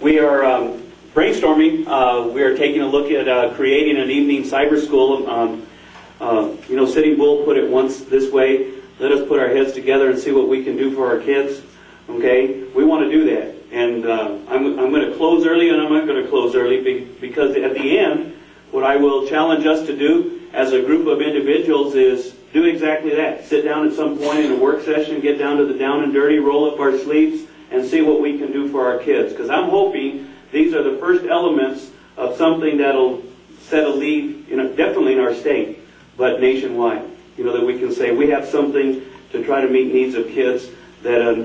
We are brainstorming. We are taking a look at creating an evening cyber school. You know, Sitting Bull put it once this way: let us put our heads together and see what we can do for our kids. Okay, we want to do that, and I'm going to close early, and I'm not going to close early because at the end, what I will challenge us to do as a group of individuals is do exactly that. Sit down at some point in a work session, get down to the down and dirty, roll up our sleeves, and see what we can do for our kids. Because I'm hoping these are the first elements of something that'll set a lead, definitely in our state, but nationwide. You know, that we can say we have something to try to meet needs of kids that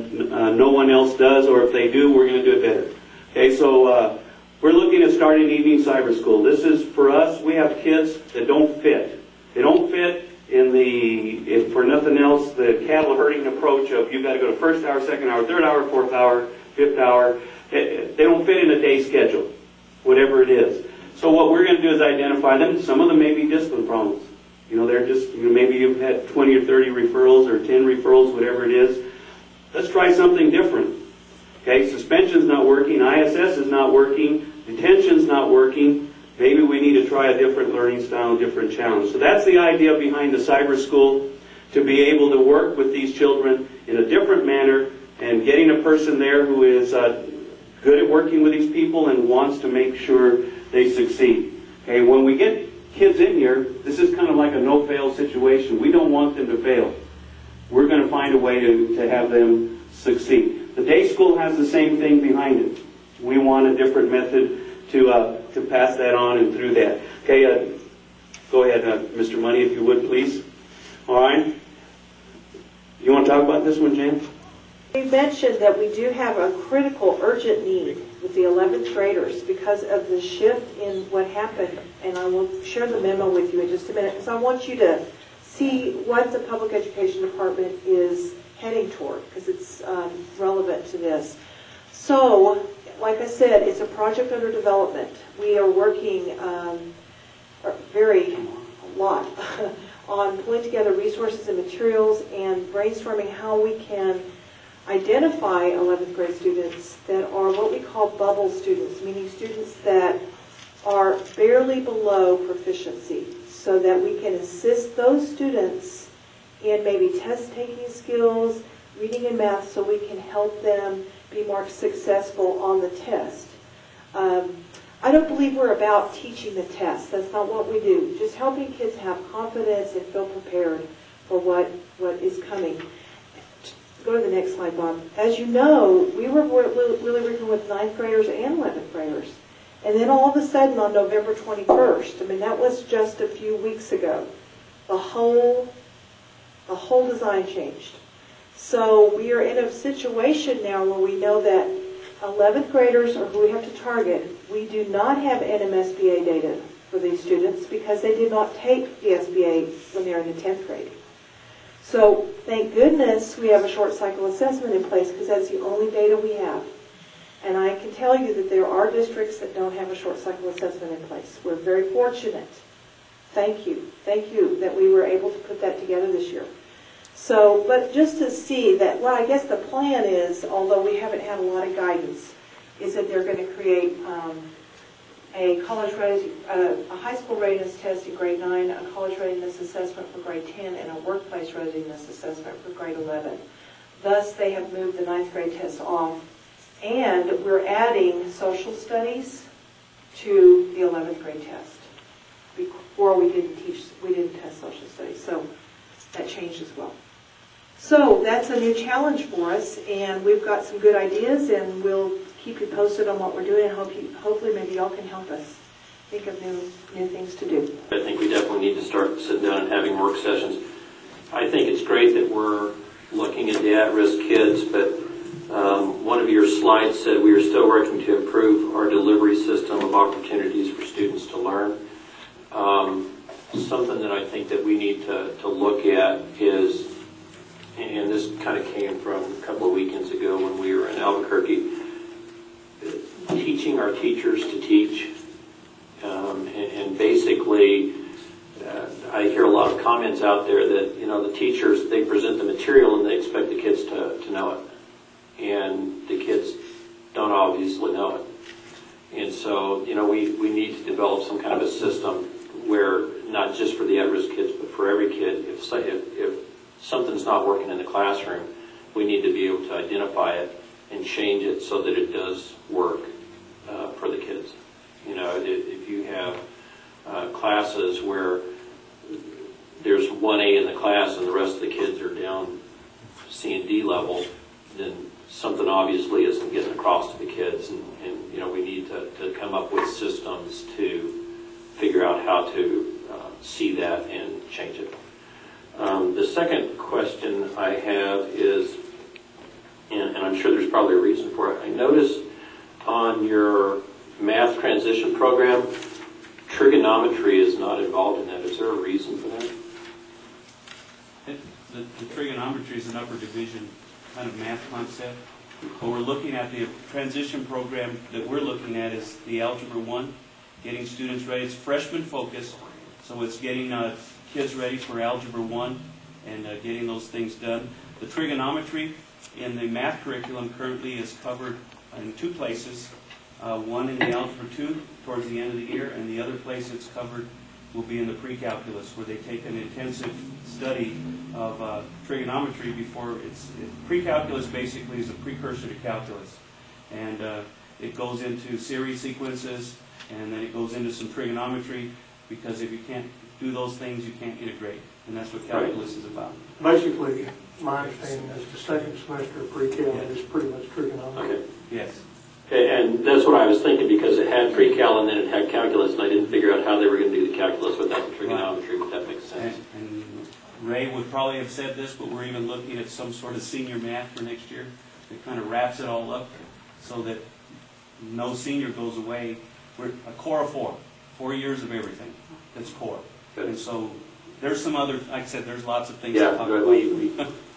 no one else does, or if they do, we're going to do it better. Okay, so we're looking at starting evening cyber school. This is, for us, we have kids that don't fit. They don't fit in if for nothing else, the cattle herding approach of you got to go to first hour, second hour, third hour, fourth hour, fifth hour. They don't fit in a day schedule, whatever it is. So what we're going to do is identify them. Some of them may be discipline problems. You know, they're just, maybe you've had 20 or 30 referrals or 10 referrals, whatever it is. Let's try something different. Okay, suspension's not working, ISS is not working, detention's not working. Maybe we need to try a different learning style, a different challenge. So that's the idea behind the cyber school, to be able to work with these children in a different manner and getting a person there who is good at working with these people and wants to make sure they succeed. Okay, when we get kids in here, this is kind of like a no-fail situation. We don't want them to fail. We're going to find a way to have them succeed. The day school has the same thing behind it. We want a different method to pass that on and through that. Okay, go ahead, Mr. Money, if you would, please. All right. You want to talk about this one, Jan? We mentioned that we do have a critical, urgent need with the 11th graders because of the shift in what happened. And I will share the memo with you in just a minute because I want you to see what the Public Education Department is heading toward because it's relevant to this. So, like I said, it's a project under development. We are working a lot on pulling together resources and materials and brainstorming how we can identify 11th grade students that are what we call bubble students, meaning students that are barely below proficiency, so that we can assist those students in maybe test-taking skills, reading and math, so we can help them be more successful on the test. I don't believe we're about teaching the test. That's not what we do. Just helping kids have confidence and feel prepared for what is coming. Go to the next slide, Bob. As you know, we were really working with 9th graders and 11th graders. And then all of a sudden on November 21st, I mean, that was just a few weeks ago, the whole design changed. So we are in a situation now where we know that 11th graders are who we have to target. We do not have NMSBA data for these students because they did not take the SBA when they were in the 10th grade. So thank goodness we have a short cycle assessment in place because that's the only data we have. And I can tell you that there are districts that don't have a short cycle assessment in place. We're very fortunate. Thank you that we were able to put that together this year. So, but just to see that, well, I guess the plan is, although we haven't had a lot of guidance, is that they're going to create a high school readiness test in grade 9, a college readiness assessment for grade 10, and a workplace readiness assessment for grade 11. Thus, they have moved the 9th grade test off, and we're adding social studies to the 11th grade test. Before we didn't test social studies, so that changed as well. So that's a new challenge for us, and we've got some good ideas, and we'll keep you posted on what we're doing, and hopefully maybe y'all can help us think of new things to do. I think we definitely need to start sitting down and having work sessions. I think it's great that we're looking at the at-risk kids, but one of your slides said we are still working to improve our delivery system of opportunities for students to learn. Something that I think that we need to look at is, and this kind of came from a couple of weekends ago when we were in Albuquerque, teaching our teachers to teach. And basically, I hear a lot of comments out there that, the teachers, they present the material and they expect the kids to know it. And the kids don't obviously know it. so, we need to develop some kind of a system where, not just for the at-risk kids, but for every kid, if something's not working in the classroom, we need to be able to identify it and change it so that it does work for the kids. If you have classes where there's 1A in the class and the rest of the kids are down C and D level, then something obviously isn't getting across to the kids, and we need to come up with systems to figure out how to see that and change it. The second question I have is, and I'm sure there's probably a reason for it, I noticed on your math transition program, trigonometry is not involved in that. Is there a reason for that? The trigonometry is an upper division kind of math concept. But we're looking at the transition program that we're looking at is the Algebra 1, getting students ready. It's freshman focused, so it's getting kids ready for Algebra 1 and getting those things done. The trigonometry in the math curriculum currently is covered in two places. One in the Algebra 2 towards the end of the year, and the other place it's covered will be in the pre-calculus, where they take an intensive study of trigonometry before pre-calculus basically is a precursor to calculus. And it goes into series sequences, and then it goes into some trigonometry, because if you can't do those things, you can't get a grade. And that's what calculus is about. Basically, my understanding is the second semester of pre-cal is pretty much trigonometry. Okay. Yes. And that's what I was thinking, because it had pre-cal and then it had calculus, and I didn't figure out how they were going to do the calculus without the trigonometry, but that makes sense. And Ray would probably have said this, but we're even looking at some sort of senior math for next year. It kind of wraps it all up so that no senior goes away. We're a core of 4 years of everything. That's core. Good. And so there's some other, like I said, there's lots of things Yeah, to talk about. we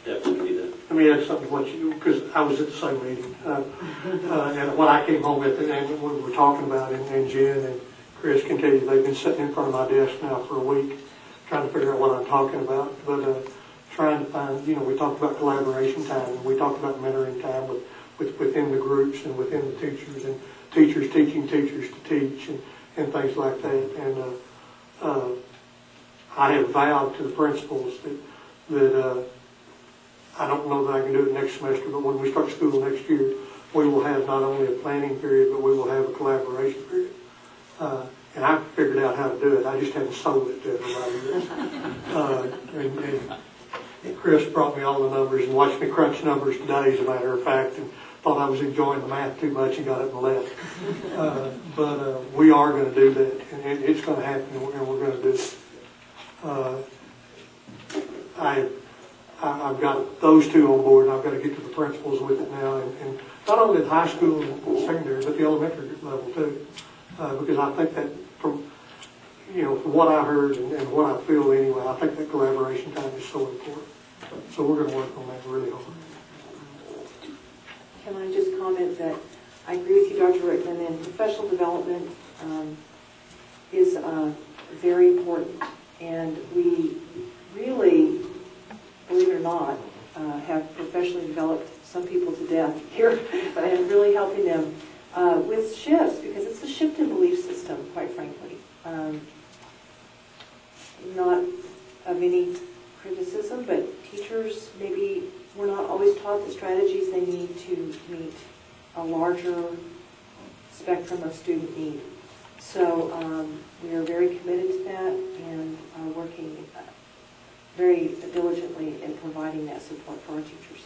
definitely need that. Let me add something to what you, because I was at the same meeting, and what I came home with, and what we were talking about, and Jen and Chris can tell you, they've been sitting in front of my desk now for a week, trying to figure out what I'm talking about, but trying to find, we talked about collaboration time, and we talked about mentoring time within the groups and within the teachers, and teachers teaching teachers to teach, and things like that. And I have vowed to the principals that I don't know that I can do it next semester, but when we start school next year, we will have not only a planning period, but we will have a collaboration period. And I figured out how to do it. I just haven't sold it to everybody yet. And Chris brought me all the numbers and watched me crunch numbers today, as a matter of fact, and thought I was enjoying the math too much and got up and left. But we are going to do that, and it's going to happen, and we're going to do it. I've got those two on board, and I've got to get to the principals with it now, and not only at high school and secondary, but the elementary level too, because I think that from what I heard and what I feel anyway, I think that collaboration time is so important. So we're going to work on that really hard. Can I just comment that I agree with you, Dr. Rickman, and professional development is very important. And we really, believe it or not, have professionally developed some people to death here, but I'm really helping them with shifts, because it's a shift in belief system, quite frankly. Not of any criticism, but teachers maybe were not always taught the strategies they need to meet a larger spectrum of student need. So we are very committed to that and working very diligently in providing that support for our teachers.